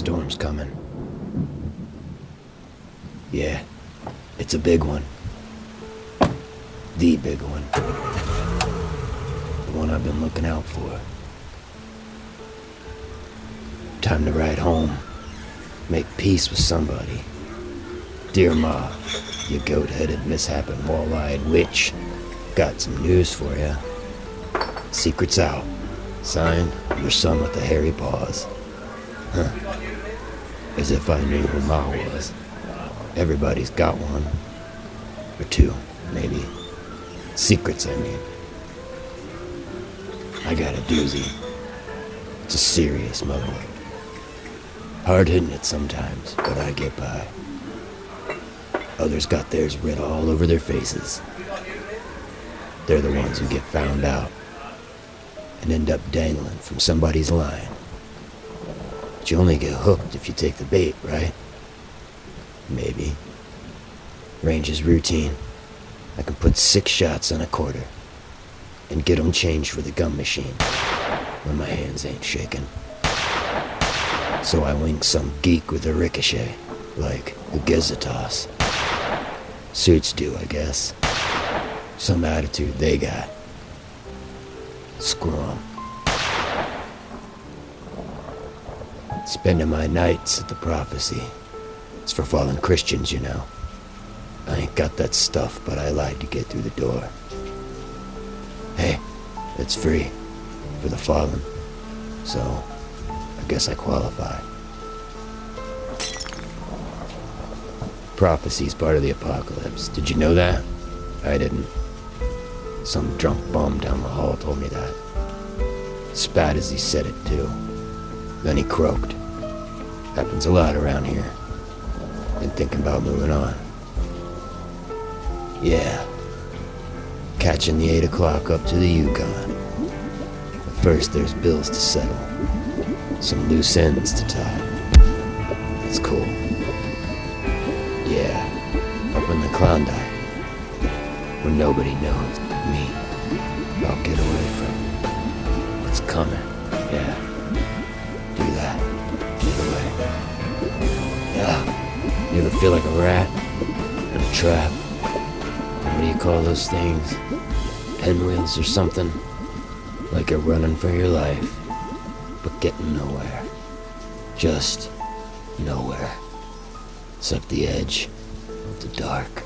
storm's coming. Yeah, it's a big one. The big one. The one I've been looking out for. Time to ride home. Make peace with somebody. Dear Ma, you goat-headed, misshapen, wall-eyed witch. Got some news for ya. Secret's out. Signed, your son with the hairy paws. Huh. As if I knew who Ma was. Everybody's got one. Or two, maybe. Secrets, I mean. I got a doozy. It's a serious motherload. Hard hitting it sometimes, but I get by. Others got theirs writ all over their faces. They're the ones who get found out and end up dangling from somebody's line. But you only get hooked if you take the bait, right? Maybe. Range is routine. I can put 6 shots on a quarter and get 'em changed for the gun machine when my hands ain't shaking. So I wing some geek with a ricochet, like a Gezitos. Suits do, I guess. Some attitude they got. Screw 'em. Spending my nights at the prophecy. It's for fallen Christians, you know. I ain't got that stuff, but I lied to get through the door. Hey, it's free for the fallen, so I guess I qualify. Prophecy's part of the apocalypse. Did you know that? I didn't. Some drunk bum down the hall told me that. Spat as he said it, too. Then he croaked. Happens a lot around here. Been thinking about moving on. Yeah. Catching the 8 o'clock up to the Yukon. But first there's bills to settle. Some loose ends to tie. It's cool. Yeah. Up in the Klondike. Where nobody knows me. I'll get away from. It's coming. Yeah. Do that. Get away. Yeah. You ever feel like a rat? In a trap? What do you call those things? Pinwheels or something? Like you're running for your life, but getting nowhere. Just nowhere. Except the edge of the dark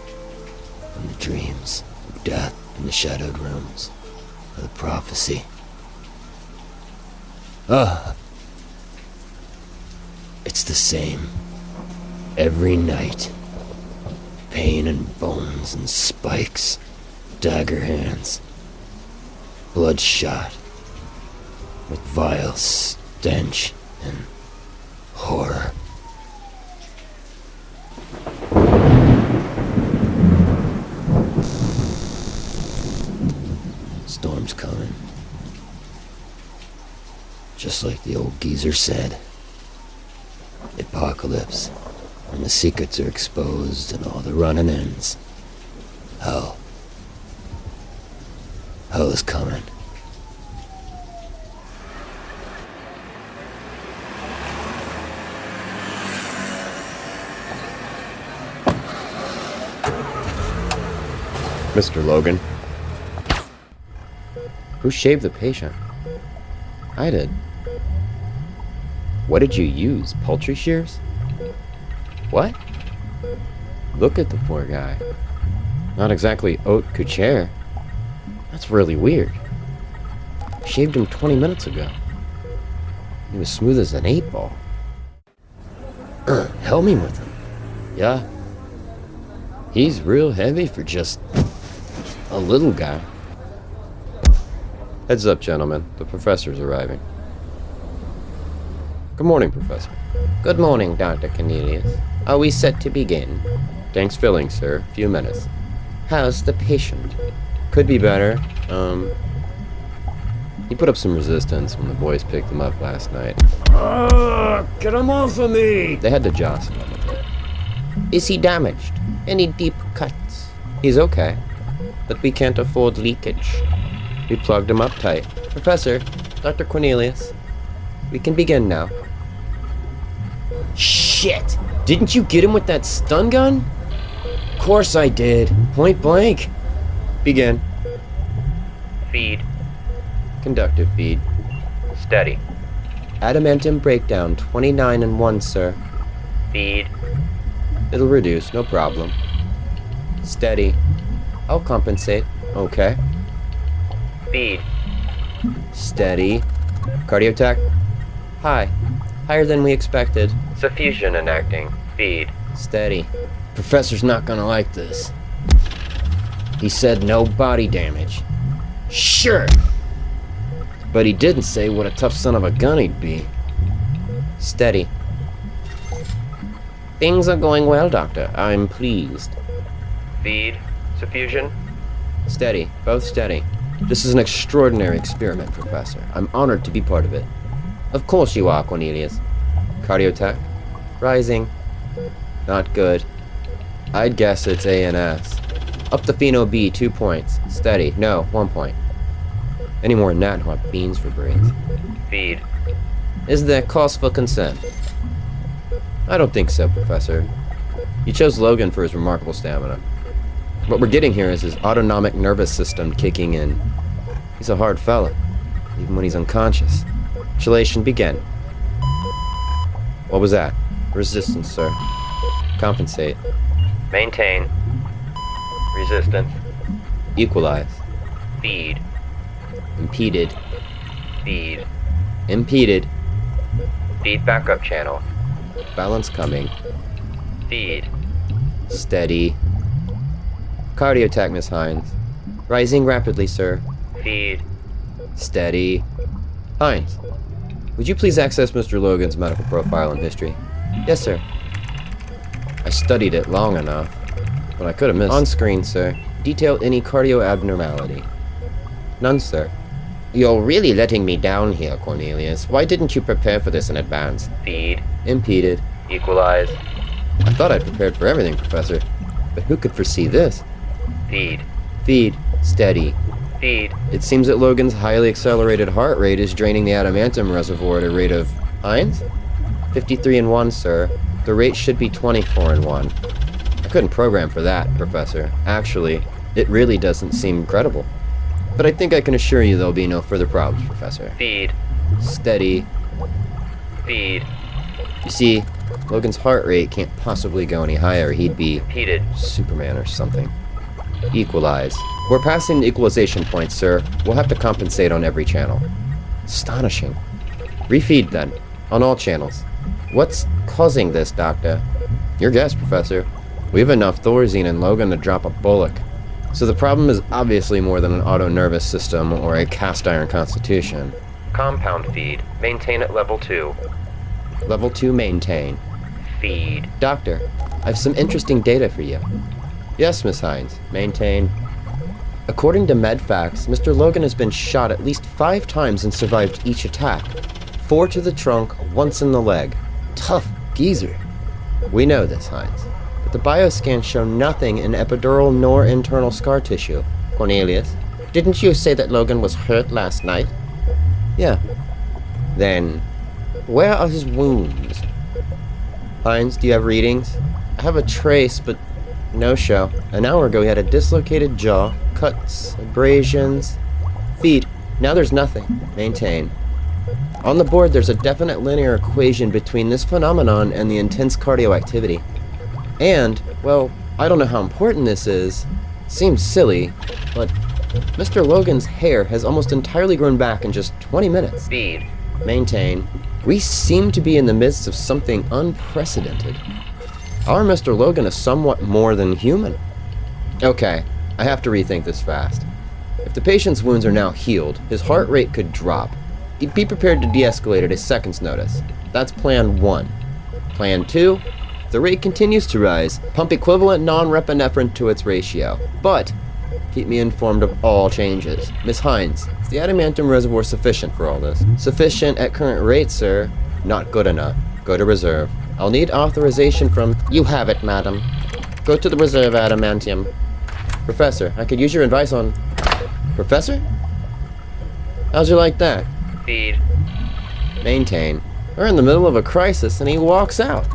and the dreams of death in the shadowed rooms of the prophecy. It's the same. Every night. Pain and bones and spikes. Dagger hands. Bloodshot. With vile stench and horror. Storm's coming. Just like the old geezer said. Apocalypse. When the secrets are exposed and all the running ends. Hell. Hell is coming. Mr. Logan. Who shaved the patient? I did. What did you use? Poultry shears? What? Look at the poor guy. Not exactly haute couture. That's really weird. Shaved him 20 minutes ago. He was smooth as an 8-ball. Help me with him. Yeah. He's real heavy for just a little guy. Heads up, gentlemen. The professor's arriving. Good morning, Professor. Good morning, Dr. Cornelius. Are we set to begin? Tanks filling, sir. Few minutes. How's the patient? Could be better. He put up some resistance when the boys picked him up last night. Get him off of me! They had to jostle him a bit. Is he damaged? Any deep cuts? He's okay, but we can't afford leakage. We plugged him up tight. Professor, Dr. Cornelius, we can begin now. Shit! Didn't you get him with that stun gun? Of course I did. Point blank. Begin. Feed. Conductive feed. Steady. Adamantium breakdown 29 and 1, sir. Feed. It'll reduce, no problem. Steady. I'll compensate. Okay. Feed. Steady. Cardiotech. High. Higher than we expected. Suffusion enacting. Feed. Steady. Professor's not gonna like this. He said no body damage. Sure! But he didn't say what a tough son of a gun he'd be. Steady. Things are going well, Doctor. I'm pleased. Feed. Suffusion. Steady. Both steady. This is an extraordinary experiment, Professor. I'm honored to be part of it. Of course you are, Cornelius. Cardiotech. Rising. Not good. I'd guess it's A and S. Up the pheno B, 2 points. Steady. No, 1 point. Any more than that, and I'll have beans for brains. Feed. Is there cause for concern? I don't think so, Professor. You chose Logan for his remarkable stamina. What we're getting here is his autonomic nervous system kicking in. He's a hard fella, even when he's unconscious. Chelation begin. What was that? Resistance, sir. Compensate. Maintain. Resistance. Equalize. Feed. Impeded. Feed. Impeded. Feed backup channel. Balance coming. Feed. Steady. Cardiotech, Miss Hines. Rising rapidly, sir. Feed. Steady. Hines, would you please access Mr. Logan's medical profile and history? Yes, sir. I studied it long enough, but I could have missed. On screen, sir. Detail any cardio abnormality. None, sir. You're really letting me down here, Cornelius. Why didn't you prepare for this in advance? Feed. Impeded. Equalize. I thought I'd prepared for everything, Professor, but who could foresee this? Feed. Feed. Steady. Feed. It seems that Logan's highly accelerated heart rate is draining the adamantium reservoir at a rate of... Hines? 53 and 1, sir. The rate should be 24 and 1. I couldn't program for that, Professor. Actually, it really doesn't seem credible. But I think I can assure you there'll be no further problems, Professor. Feed. Steady. Feed. You see, Logan's heart rate can't possibly go any higher. He'd be... Impeded. Superman or something. Equalize. We're passing the equalization point, sir. We'll have to compensate on every channel. Astonishing. Refeed, then. On all channels. What's causing this, Doctor? Your guess, Professor. We have enough Thorazine in Logan to drop a bullock. So the problem is obviously more than an auto-nervous system or a cast-iron constitution. Compound feed. Maintain at level 2. Level 2 maintain. Feed. Doctor, I've some interesting data for you. Yes, Miss Hines. Maintain. According to MedFax, Mr. Logan has been shot at least 5 times and survived each attack. 4 to the trunk, once in the leg. Tough geezer. We know this, Hines. But the bioscans show nothing in epidural nor internal scar tissue. Cornelius, didn't you say that Logan was hurt last night? Yeah. Then, where are his wounds? Hines, do you have readings? I have a trace, but no show. An hour ago he had a dislocated jaw, cuts, abrasions, feet. Now there's nothing. Maintain. On the board there's a definite linear equation between this phenomenon and the intense cardio activity. And, well, I don't know how important this is. Seems silly, but Mr. Logan's hair has almost entirely grown back in just 20 minutes. Feed. Maintain. We seem to be in the midst of something unprecedented. Our Mr. Logan is somewhat more than human. Okay, I have to rethink this fast. If the patient's wounds are now healed, his heart rate could drop. He'd be prepared to de-escalate at a second's notice. That's plan 1. Plan 2, if the rate continues to rise, pump equivalent non-repinephrine to its ratio. But keep me informed of all changes. Miss Hines, is the adamantium reservoir sufficient for all this? Sufficient at current rate, sir. Not good enough. Go to reserve. I'll need authorization from... You have it, madam. Go to the reserve adamantium. Professor, I could use your advice on... Professor? How'd you like that? Feed. Maintain. We're in the middle of a crisis and he walks out.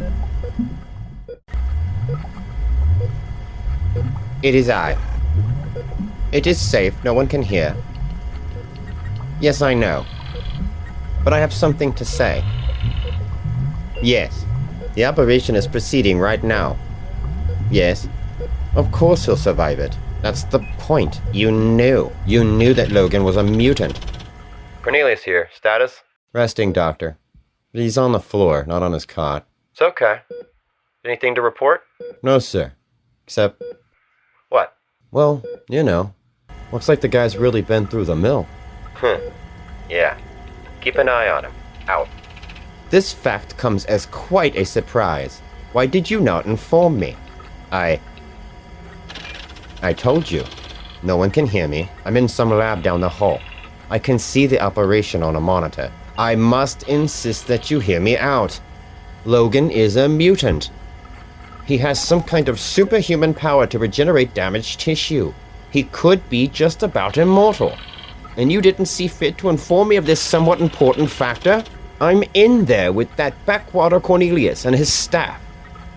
It is I. It is safe, no one can hear. Yes, I know. But I have something to say. Yes, the operation is proceeding right now. Yes, of course he'll survive it. That's the point. You knew. You knew that Logan was a mutant. Cornelius here. Status? Resting, Doctor. But he's on the floor, not on his cot. It's okay. Anything to report? No, sir. Except, What? well, you know. Looks like the guy's really been through the mill. Yeah. Keep an eye on him. Out. This fact comes as quite a surprise. Why did you not inform me? I told you. No one can hear me. I'm in some lab down the hall. I can see the operation on a monitor. I must insist that you hear me out. Logan is a mutant. He has some kind of superhuman power to regenerate damaged tissue. He could be just about immortal. And you didn't see fit to inform me of this somewhat important factor? I'm in there with that backwater Cornelius and his staff.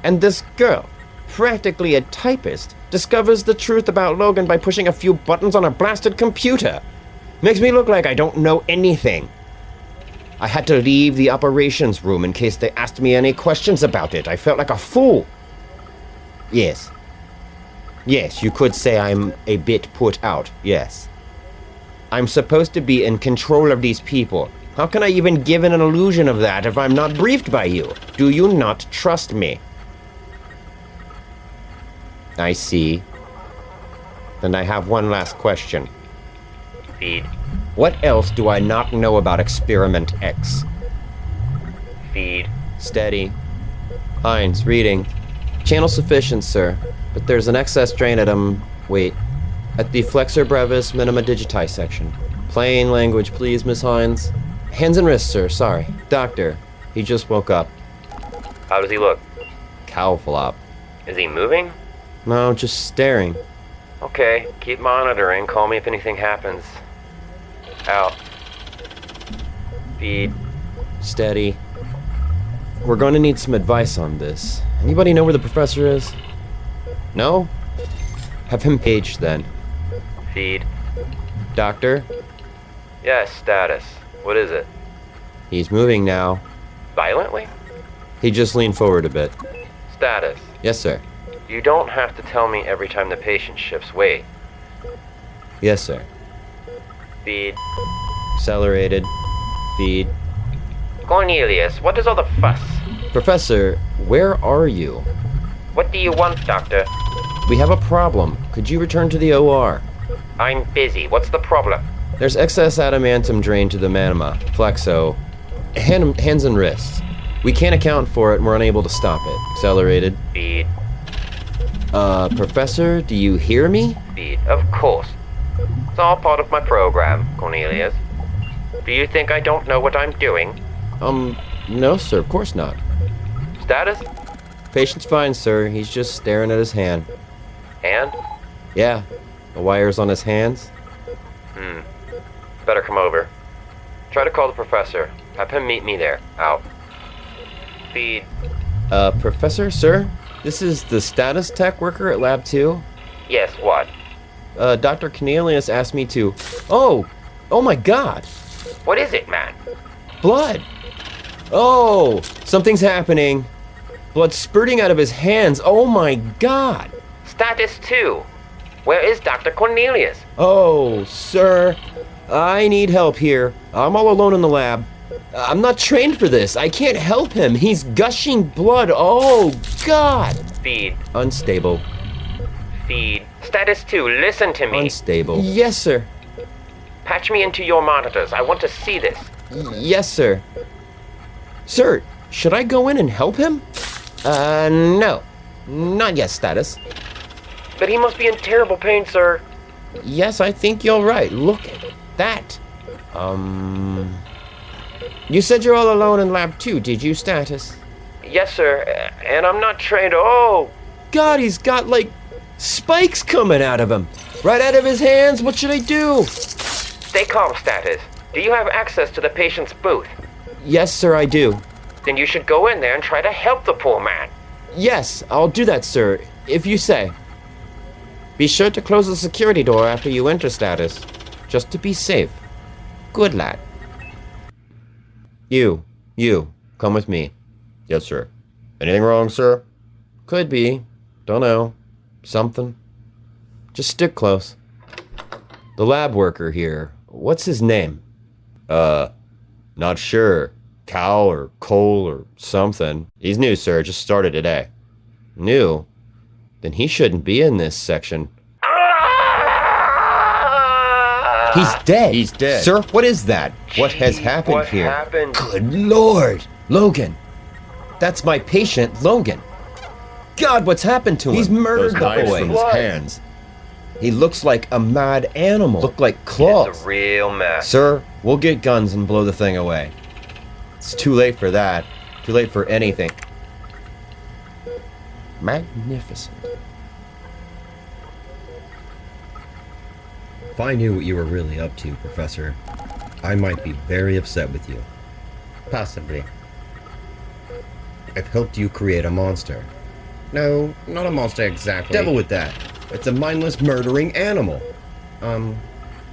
And this girl, practically a typist, discovers the truth about Logan by pushing a few buttons on a blasted computer. Makes me look like I don't know anything. I had to leave the operations room in case they asked me any questions about it. I felt like a fool. Yes. Yes, you could say I'm a bit put out, yes. I'm supposed to be in control of these people. How can I even give an illusion of that if I'm not briefed by you? Do you not trust me? I see. Then I have one last question. Feed. What else do I not know about Experiment X? Feed. Steady. Hines, reading. Channel sufficient, sir. But there's an excess drain at, at the flexor brevis minima digiti section. Plain language, please, Miss Hines. Hands and wrists, sir, sorry. Doctor, he just woke up. How does he look? Cow flop. Is he moving? No, just staring. Okay, keep monitoring. Call me if anything happens. Out. Feed. Steady. We're going to need some advice on this. Anybody know where the professor is? No? Have him paged then. Feed. Doctor? Yes, status. What is it? He's moving now. Violently? He just leaned forward a bit. Status. Yes, sir. You don't have to tell me every time the patient shifts weight. Yes, sir. Feed. Accelerated. Feed. Cornelius, what is all the fuss? Professor, where are you? What do you want, Doctor? We have a problem. Could you return to the OR? I'm busy. What's the problem? There's excess adamantium drained to the minima, flexo, hands and wrists. We can't account for it and we're unable to stop it. Accelerated. Feed. Professor, do you hear me? Feed. Of course. It's all part of my program, Cornelius. Do you think I don't know what I'm doing? No, sir, of course not. Status? Patient's fine, sir. He's just staring at his hand. Hand? Yeah, the wire's on his hands. Better come over. Try to call the professor. Have him meet me there. Out. Feed. Professor, sir? This is the status tech worker at Lab 2. Yes, what? Dr. Cornelius asked me to... Oh my god! What is it, man? Blood! Oh, something's happening. Blood spurting out of his hands. Oh my god! Status 2. Where is Dr. Cornelius? Oh, sir. I need help here. I'm all alone in the lab. I'm not trained for this. I can't help him. He's gushing blood. Oh, God. Feed. Unstable. Feed. Status 2, listen to me. Unstable. Yes, sir. Patch me into your monitors. I want to see this. Yes, sir. Sir, should I go in and help him? No. Not yet, status. But he must be in terrible pain, sir. Yes, I think you're right. Look at that. You said you're all alone in Lab 2, did you, status? Yes, sir. And I'm not trained. Oh! God, he's got, like, spikes coming out of him. Right out of his hands. What should I do? Stay calm, status. Do you have access to the patient's booth? Yes, sir, I do. Then you should go in there and try to help the poor man. Yes, I'll do that, sir, if you say. Be sure to close the security door after you enter, status. Just to be safe. Good lad. You, come with me. Yes, sir. Anything wrong, sir? Could be. Don't know. Something. Just stick close. The lab worker here, what's his name? Not sure. Cal or Cole or something. He's new, sir. Just started today. New? Then he shouldn't be in this section. He's dead. He's dead. Sir, what is that? What has happened here? Good Lord. Logan. That's my patient, Logan. God, what's happened to him? He's murdered the boy. From his hands. He looks like a mad animal. Look like claws. It's a real mess. Sir, we'll get guns and blow the thing away. It's too late for that. Too late for anything. Magnificent. If I knew what you were really up to, Professor, I might be very upset with you. Possibly. I've helped you create a monster. No, not a monster exactly. Devil with that. It's a mindless murdering animal.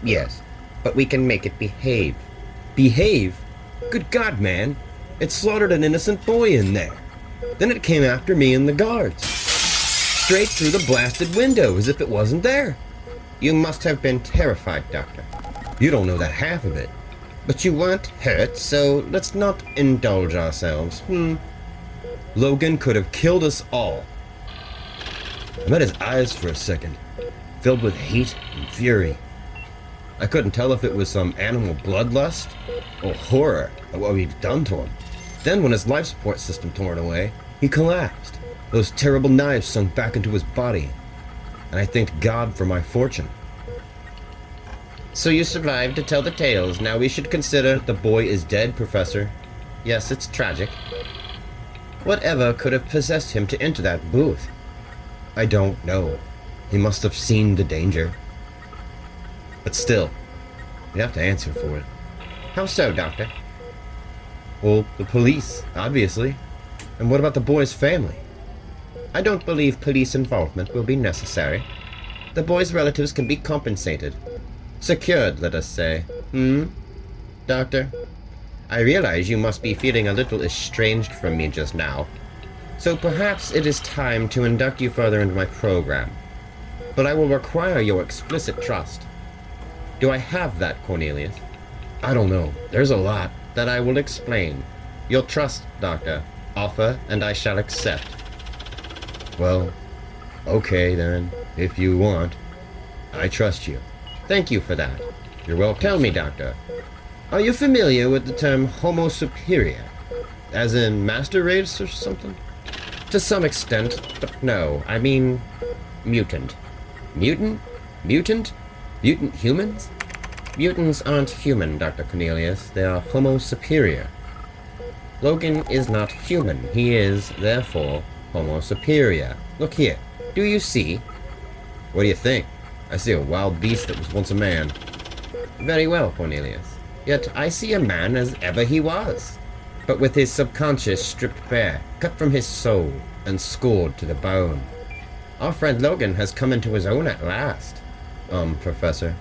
Yes. But we can make it behave. Behave? Good God, man. It slaughtered an innocent boy in there. Then it came after me and the guards. Straight through the blasted window as if it wasn't there. You must have been terrified, Doctor. You don't know that half of it. But you weren't hurt, so let's not indulge ourselves. Logan could have killed us all. I met his eyes for a second, filled with hate and fury. I couldn't tell if it was some animal bloodlust or horror at what we'd done to him. Then when his life support system torn away, he collapsed. Those terrible knives sunk back into his body. And I thanked God for my fortune. So you survived to tell the tales. Now we should consider the boy is dead, Professor. Yes, it's tragic. Whatever could have possessed him to enter that booth? I don't know. He must have seen the danger. But still, you have to answer for it. How so, Doctor? Well, the police, obviously. And what about the boy's family? I don't believe police involvement will be necessary. The boy's relatives can be compensated. Secured, let us say. Doctor, I realize you must be feeling a little estranged from me just now. So perhaps it is time to induct you further into my program. But I will require your explicit trust. Do I have that, Cornelius? I don't know. There's a lot. That I will explain. Your trust, Doctor. Offer, and I shall accept. Well, okay then, if you want. I trust you. Thank you for that. You're welcome. Tell me, Doctor, are you familiar with the term Homo superior? As in master race or something? To some extent, but no, I mean mutant. Mutant? Mutant? Mutant humans? Mutants aren't human, Dr. Cornelius. They are Homo superior. Logan is not human. He is, therefore, Homo superior. Look here. Do you see? What do you think? I see a wild beast that was once a man. Very well, Cornelius. Yet I see a man as ever he was, but with his subconscious stripped bare, cut from his soul, and scored to the bone. Our friend Logan has come into his own at last. Professor,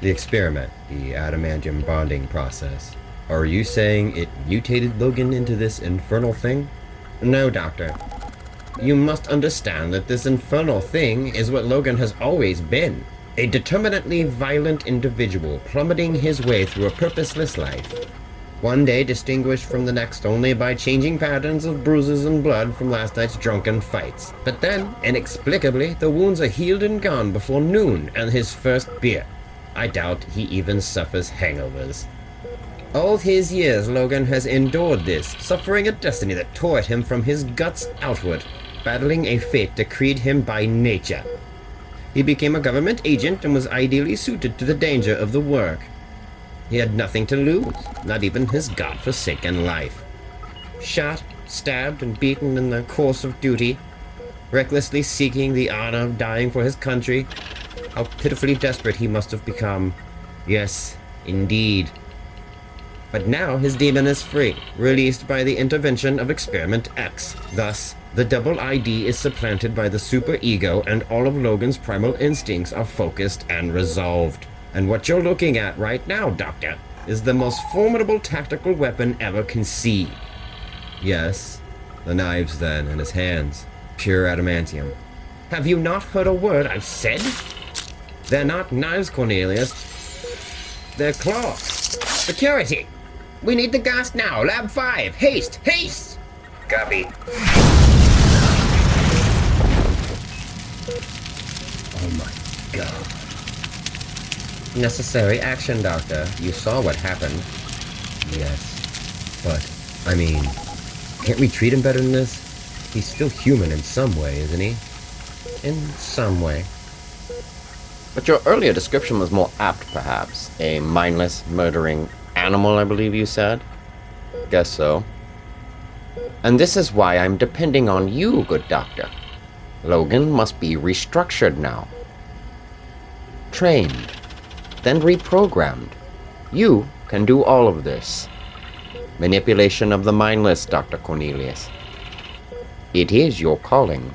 the experiment, the adamantium bonding process, are you saying it mutated Logan into this infernal thing? No, Doctor. You must understand that this infernal thing is what Logan has always been. A determinately violent individual plummeting his way through a purposeless life. One day distinguished from the next only by changing patterns of bruises and blood from last night's drunken fights. But then, inexplicably, the wounds are healed and gone before noon and his first beer. I doubt he even suffers hangovers. All his years, Logan has endured this, suffering a destiny that tore at him from his guts outward, battling a fate decreed him by nature. He became a government agent and was ideally suited to the danger of the work. He had nothing to lose, not even his God-forsaken life. Shot, stabbed, and beaten in the course of duty, recklessly seeking the honor of dying for his country. How pitifully desperate he must have become. Yes, indeed. But now his demon is free, released by the intervention of Experiment X. Thus, The double ID is supplanted by the superego, and all of Logan's primal instincts are focused and resolved. And what you're looking at right now, Doctor, is the most formidable tactical weapon ever conceived. Yes, the knives then in his hands, pure adamantium. Have you not heard a word I've said? They're not knives, Cornelius. They're claws. Security! We need the gas now. Lab 5. Haste! Haste! Copy. Oh my god. Necessary action, Doctor. You saw what happened. Yes. But, I mean, can't we treat him better than this? He's still human in some way, isn't he? In some way. But your earlier description was more apt, perhaps. A mindless, murdering animal, I believe you said? Guess so. And this is why I'm depending on you, good doctor. Logan must be restructured now. Trained. Then reprogrammed. You can do all of this. Manipulation of the mindless, Dr. Cornelius. It is your calling.